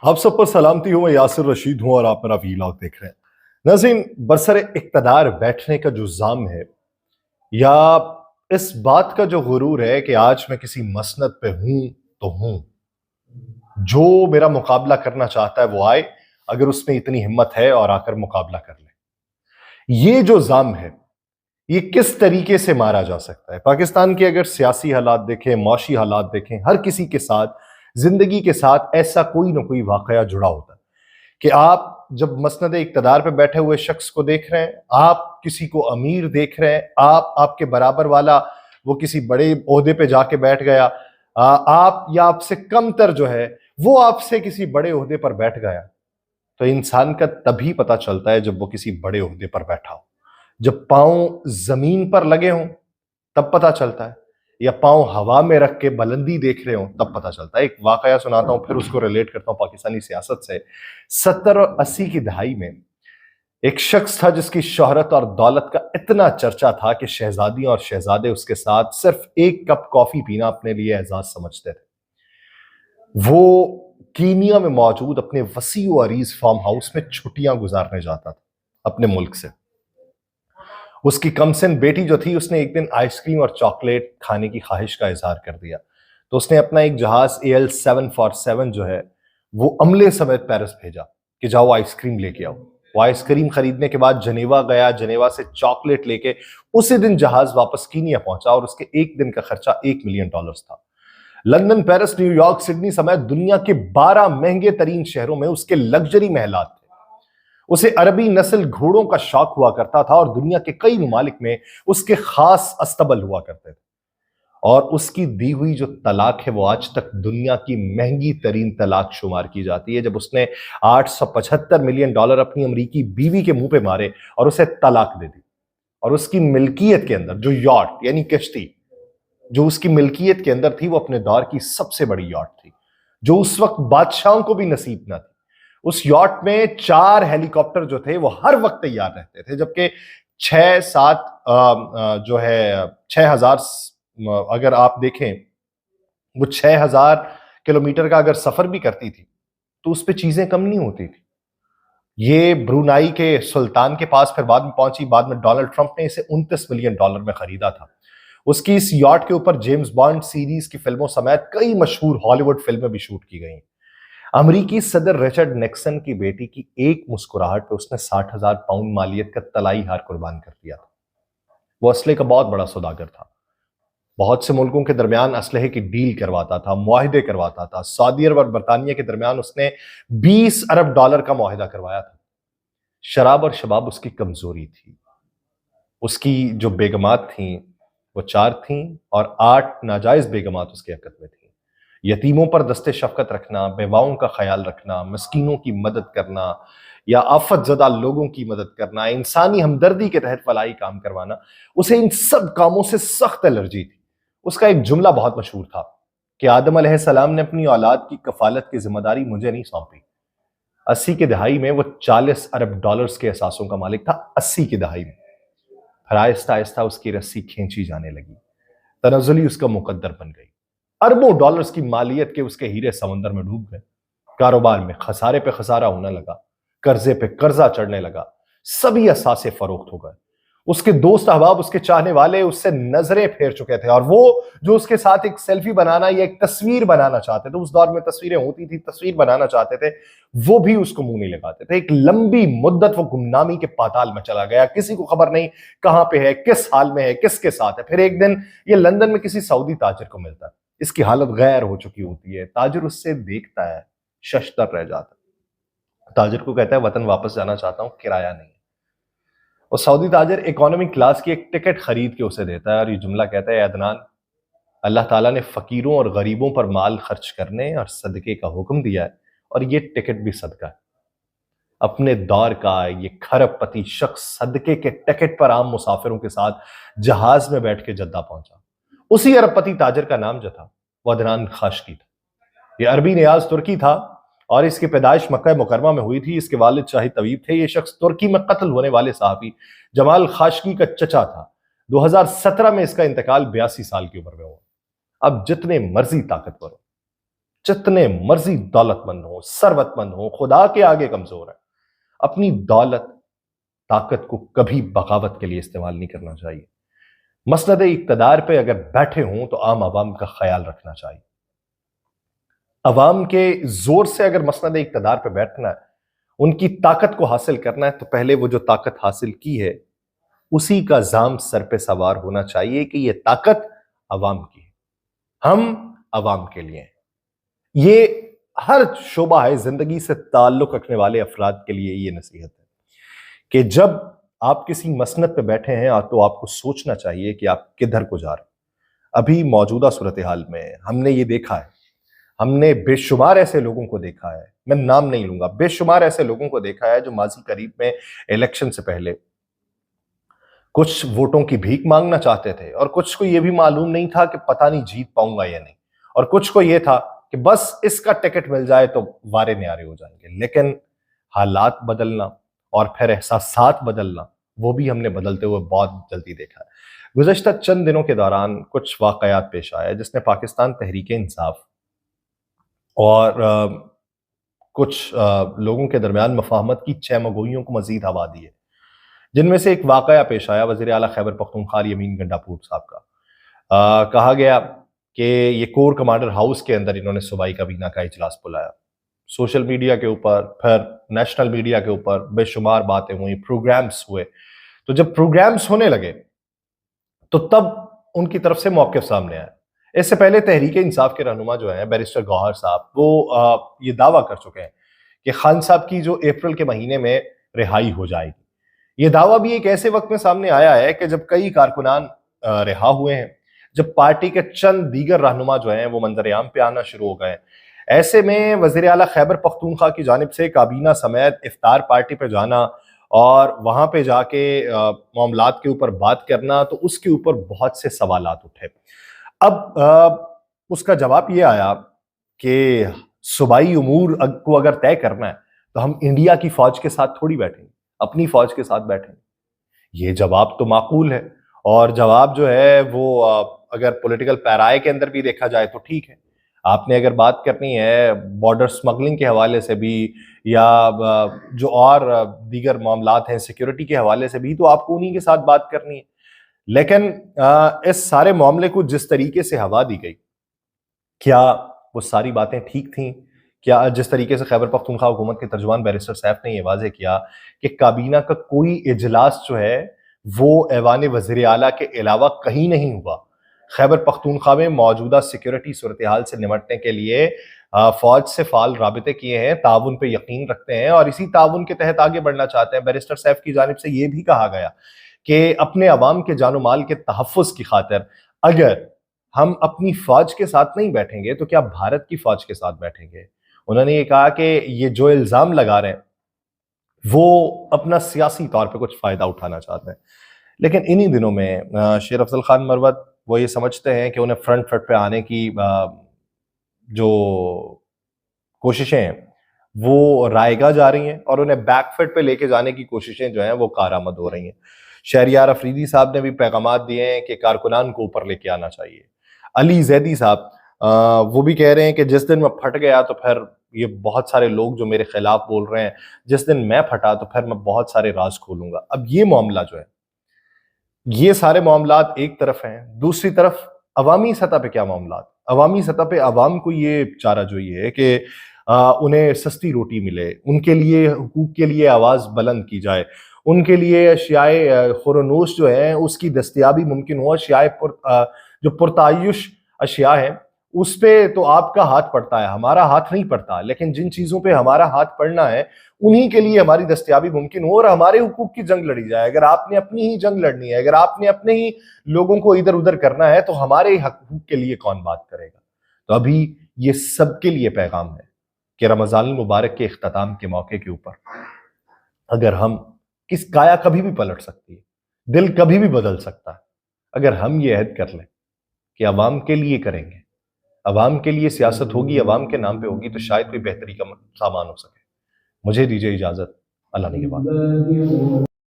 आप सब पर सलामती हो। मैं यासिर रशीद हूं और आप मेरा वीलॉग देख रहे हैं। नाज़रीन, बरसर इक़्तिदार बैठने का जो जाम है या इस बात का जो गुरूर है कि आज मैं किसी मसनद पे हूं तो हूं, जो मेरा मुकाबला करना चाहता है वो आए, अगर उसमें इतनी हिम्मत है और आकर मुकाबला कर ले। ये जो जाम है ये किस तरीके से मारा जा सकता है? पाकिस्तान के अगर सियासी हालात देखें, माशी हालात देखें, हर किसी के साथ, जिंदगी के साथ ऐसा कोई ना कोई वाकया जुड़ा होता है कि आप जब मसनद इक़्तिदार पे बैठे हुए शख्स को देख रहे हैं, आप किसी को अमीर देख रहे हैं, आप आपके बराबर वाला वो किसी बड़े ओहदे पे जाके बैठ गया, आप या आपसे कमतर जो है वो आपसे किसी बड़े ओहदे पर बैठ गया, तो इंसान का तभी पता चलता है जब वो किसी बड़े ओहदे पर बैठा हो। जब पांव जमीन पर लगे हों तब पता चलता है, या पांव हवा में रख के बुलंदी देख रहे हो तब पता चलता है। एक वाकया सुनाता हूं, फिर उसको रिलेट करता हूं पाकिस्तानी सियासत से। 70 और 80 की दहाई में एक शख्स था जिसकी शोहरत और दौलत का इतना चर्चा था कि शहजादियां और शहजादे उसके साथ सिर्फ एक कप कॉफी पीना अपने लिए एजाज समझते थे। वो कीनिया में मौजूद अपने वसी व अरीज फार्म हाउस में छुट्टियां गुजारने जाता था अपने मुल्क से। उसकी कमसिन बेटी जो थी, उसने एक दिन आइसक्रीम और चॉकलेट खाने की ख्वाहिश का इजहार कर दिया, तो उसने अपना एक जहाज AL747 जो है वो अमले समेत पेरिस भेजा कि जाओ आइसक्रीम लेके आओ। वो आइसक्रीम खरीदने के बाद जनेवा गया, जनेवा से चॉकलेट लेके उसी दिन जहाज वापस कीनिया पहुंचा और उसके एक दिन का खर्चा $1 मिलियन था। लंदन, पेरिस, न्यूयॉर्क, सिडनी समेत दुनिया के 12 महंगे तरीन शहरों में उसके लग्जरी महलात थे। उसे अरबी नस्ल घोड़ों का शौक हुआ करता था और दुनिया के कई ममालिक में उसके खास अस्तबल हुआ करते थे। और उसकी दी हुई जो तलाक है वो आज तक दुनिया की महंगी तरीन तलाक शुमार की जाती है, जब उसने $875 मिलियन अपनी अमरीकी बीवी के मुंह पे मारे और उसे तलाक दे दी। और उसकी मिल्कियत के अंदर जो यॉट यानी कश्ती जो उसकी मिल्कियत के अंदर थी वो अपने दौर की सबसे बड़ी यॉट थी, जो उस वक्त बादशाहों को भी नसीब ना थी। उस यॉट में 4 हेलीकॉप्टर जो थे वो हर वक्त तैयार रहते थे, जबकि 6-7 जो है 6000, अगर आप देखें वो 6000 किलोमीटर का अगर सफर भी करती थी तो उस पर चीजें कम नहीं होती थी। ये ब्रुनाई के सुल्तान के पास फिर बाद में पहुंची। बाद में डोनाल्ड ट्रंप ने इसे $29 मिलियन में खरीदा था। उसकी इस यॉट के ऊपर जेम्स बॉन्ड सीरीज की फिल्मों समेत कई मशहूर हॉलीवुड फिल्में भी शूट की गई। अमरीकी सदर रिचर्ड निक्सन की बेटी की एक मुस्कुराहट पे उसने 60,000 पाउंड मालियत का तलाई हार कुर्बान कर दिया था। वो असले का बहुत बड़ा सौदागर था, बहुत से मुल्कों के दरमियान असलहे की डील करवाता था, मुआहिदे करवाता था। सऊदी अरब और बरतानिया के दरमियान उसने $20 अरब का मुआहिदा करवाया था। शराब और शबाब उसकी कमजोरी थी। उसकी जो बेगमात थीं वो 4 थीं और 8 नाजायज बेगमात उसके हक़ में थी। यतीमों पर दस्ते शफकत रखना, बेवाओं का ख्याल रखना, मस्कीनों की मदद करना या आफत ज़दा लोगों की मदद करना, इंसानी हमदर्दी के तहत फलाई काम करवाना, उसे इन सब कामों से सख्त एलर्जी थी। उसका एक जुमला बहुत मशहूर था कि आदम अलैहिस्सलाम ने अपनी औलाद की कफालत की जिम्मेदारी मुझे नहीं सौंपी। 80 की दहाई में वो $40 अरब के असासों का मालिक था। 80 की दहाई में फिर आहिस्ता आहिस्ता उसकी रस्सी खींची जाने लगी, तनज़्ज़ुली उसका मुकद्दर बन गई। अरबों डॉलर्स की मालियत के उसके हीरे समंदर में डूब गए। कारोबार में खसारे पे खसारा होने लगा, कर्जे पे कर्जा चढ़ने लगा, सभी असासे फरोख्त हो गए। उसके दोस्त अहबाब, उसके चाहने वाले उससे नजरें फेर चुके थे और वो जो उसके साथ एक सेल्फी बनाना या एक तस्वीर बनाना चाहते थे, उस दौर में तस्वीरें होती थी, तस्वीर बनाना चाहते थे, वो भी उसको मुंह नहीं लगाते थे। एक लंबी मुद्दत वो गुमनामी के पाताल में चला गया। किसी को खबर नहीं कहां पे है, किस हाल में है, किसके साथ है। फिर एक दिन ये लंदन में किसी सऊदी ताजिर को मिलता है। इसकी हालत गैर हो चुकी होती है। ताजिर उससे देखता है, शशदर रह जाता है। ताजिर को कहता है वतन वापस जाना चाहता हूं, किराया नहीं। और सऊदी ताजिर इकोनॉमिक क्लास की एक टिकट खरीद के उसे देता है और ये जुमला कहता है, अदनान, अल्लाह ताला ने फकीरों और गरीबों पर माल खर्च करने और सदके का हुक्म दिया है और ये टिकट भी सदका है। अपने दौर का ये खरबपति शख्स सदके के टिकट पर आम मुसाफिरों के साथ जहाज में बैठ के जद्दा पहुंचा। उसी अरबपति ताजिर का नाम जो था वो अदनान खाशकी था। ये अरबी नियाज तुर्की था और इसकी पैदाइश मक्का मुकरमा में हुई थी। इसके वालिद शाही तबीब थे। ये शख्स तुर्की में कत्ल होने वाले सहाफी जमाल खाशकी का चचा था। 2017 में इसका इंतकाल 82 साल की उम्र में हुआ। अब जितने मर्जी ताकतवर हो, जितने मर्जी दौलतमंद हो, सरवतमंद हो, खुदा के आगे कमजोर है, अपनी दौलत ताकत को कभी बगावत के लिए इस्तेमाल नहीं करना चाहिए। मसनद इक्तदार पे अगर बैठे हों तो आम आवाम का ख्याल रखना चाहिए। अवाम के जोर से अगर मसनद इक्तदार पे बैठना है, उनकी ताकत को हासिल करना है, तो पहले वो जो ताकत हासिल की है उसी का जाम सर पे सवार होना चाहिए कि ये ताकत अवाम की है, हम अवाम के लिए हैं। ये हर शोबा है जिंदगी से ताल्लुक रखने वाले अफराद के लिए ये नसीहत है कि जब आप किसी मसनद पे बैठे हैं तो आपको सोचना चाहिए कि आप किधर को जा रहे हैं। अभी मौजूदा सूरत हाल में हमने ये देखा है, हमने बेशुमार ऐसे लोगों को देखा है, मैं नाम नहीं लूंगा, बेशुमार ऐसे लोगों को देखा है जो माजी करीब में इलेक्शन से पहले कुछ वोटों की भीख मांगना चाहते थे और कुछ को यह भी मालूम नहीं था कि पता नहीं जीत पाऊंगा या नहीं, और कुछ को यह था कि बस इसका टिकट मिल जाए तो वारे न्यारे हो जाएंगे। लेकिन हालात बदलना और फिर एहसासात बदलना, वो भी हमने बदलते हुए बहुत जल्दी देखा है। गुज़श्ता चंद दिनों के दौरान कुछ वाकयात पेश आए जिसने पाकिस्तान तहरीक इंसाफ और कुछ लोगों के दरमियान मफाहमत की चहमगोइयों को मजीद हवा दी है, जिनमें से एक वाकया पेश आया वज़ीर आला खैबर पख्तूनख्वा यमीन गंडापुर साहब का। कहा गया कि ये कोर कमांडर हाउस के अंदर इन्होंने सूबाई काबीना का इजलास बुलाया। सोशल मीडिया के ऊपर, फिर नेशनल मीडिया के ऊपर बेशुमार बातें हुई, प्रोग्राम्स हुए। तो जब प्रोग्राम्स होने लगे तो तब उनकी तरफ से मौक़िफ़ सामने आया। इससे पहले तहरीक इंसाफ के रहनुमा जो हैं बैरिस्टर गौहर साहब, वो ये दावा कर चुके हैं कि खान साहब की जो अप्रैल के महीने में रिहाई हो जाएगी। ये दावा भी एक ऐसे वक्त में सामने आया है कि जब कई कारकुनान रिहा हुए हैं, जब पार्टी के चंद दीगर रहनुमा जो हैं वो मंजर-ए-आम पे आना शुरू हो गए। ऐसे में वज़ीर आला खैबर पख्तूनख्वा की जानिब से काबीना समेत इफ्तार पार्टी पे जाना और वहां पे जाके मामलात के ऊपर बात करना, तो उसके ऊपर बहुत से सवालात उठे। अब उसका जवाब ये आया कि सूबाई उमूर को अगर तय करना है तो हम इंडिया की फौज के साथ थोड़ी बैठेंगे, अपनी फौज के साथ बैठेंगे। ये जवाब तो माकूल है, और जवाब जो है वो अगर पॉलिटिकल पैराए के अंदर भी देखा जाए तो ठीक है। आपने अगर बात करनी है बॉर्डर स्मगलिंग के हवाले से भी या जो और दीगर मामलात हैं सिक्योरिटी के हवाले से भी, तो आपको उन्हीं के साथ बात करनी है। लेकिन इस सारे मामले को जिस तरीके से हवा दी गई, क्या वो सारी बातें ठीक थीं? क्या जिस तरीके से खैबर पख्तूनख्वा हुकूमत के तर्जुमान बैरिस्टर सैफ ने ये वाज़ेह किया कि काबीना का कोई इजलास जो है वो ऐवान वज़ीर आला के अलावा कहीं नहीं हुआ। खैबर पख्तूनख्वा में मौजूदा सिक्योरिटी सूरत हाल से निमटने के लिए फौज से फाल राबिते किए हैं, ताउन पे यकीन रखते हैं और इसी ताउन के तहत आगे बढ़ना चाहते हैं। बैरिस्टर सैफ की जानिब से ये भी कहा गया कि अपने अवाम के जानो माल के तहफ़्फ़ुज़ की खातिर अगर हम अपनी फौज के साथ नहीं बैठेंगे तो क्या भारत की फौज के साथ बैठेंगे। उन्होंने ये कहा कि ये जो इल्ज़ाम लगा रहे हैं वो अपना सियासी तौर पे कुछ फ़ायदा उठाना चाहते हैं। लेकिन इन्हीं दिनों में शेर अफजल खान मरवत वो ये समझते हैं कि उन्हें फ्रंट फुट पे आने की जो कोशिशें हैं वो रायगा जा रही हैं और उन्हें बैक फुट पे लेके जाने की कोशिशें जो हैं वो कारामद हो रही हैं। शहरियार अफरीदी साहब ने भी पैगामात दिए हैं कि कारकुनान को ऊपर लेके आना चाहिए। अली जैदी साहब वो भी कह रहे हैं कि जिस दिन मैं फट गया तो फिर ये बहुत सारे लोग जो मेरे खिलाफ बोल रहे हैं, जिस दिन मैं फटा तो फिर मैं बहुत सारे राज खोलूंगा। अब ये मामला जो है, ये सारे मामलात एक तरफ हैं, दूसरी तरफ अवामी सतह पे क्या मामलात? अवामी सतह पे अवाम को ये चाराजोई है कि उन्हें सस्ती रोटी मिले, उनके लिए हुकूक के लिए आवाज़ बुलंद की जाए, उनके लिए अशियाए खुरनोश जो है उसकी दस्तियाबी मुमकिन हो। अशियाए जो पुरतायुश अशिया है उस पे तो आपका हाथ पड़ता है, हमारा हाथ नहीं पड़ता। लेकिन जिन चीज़ों पे हमारा हाथ पड़ना है उन्हीं के लिए हमारी दस्तियाबी मुमकिन हो और हमारे हुकूक की जंग लड़ी जाए। अगर आपने अपनी ही जंग लड़नी है, अगर आपने अपने ही लोगों को इधर उधर करना है तो हमारे हुकूक के लिए कौन बात करेगा। तो अभी ये सबके लिए पैगाम है कि रमज़ान मुबारक के इख्तिताम के मौके के ऊपर अगर हम किस काया कभी भी पलट सकती है, दिल कभी भी बदल सकता है। अगर हम ये अहद कर लें कि अवाम के लिए करेंगे, अवाम के लिए सियासत होगी, अवाम के नाम पे होगी, तो शायद कोई बेहतरी का सामान हो सके। मुझे दीजिए इजाजत। अल्लाह निगहबान।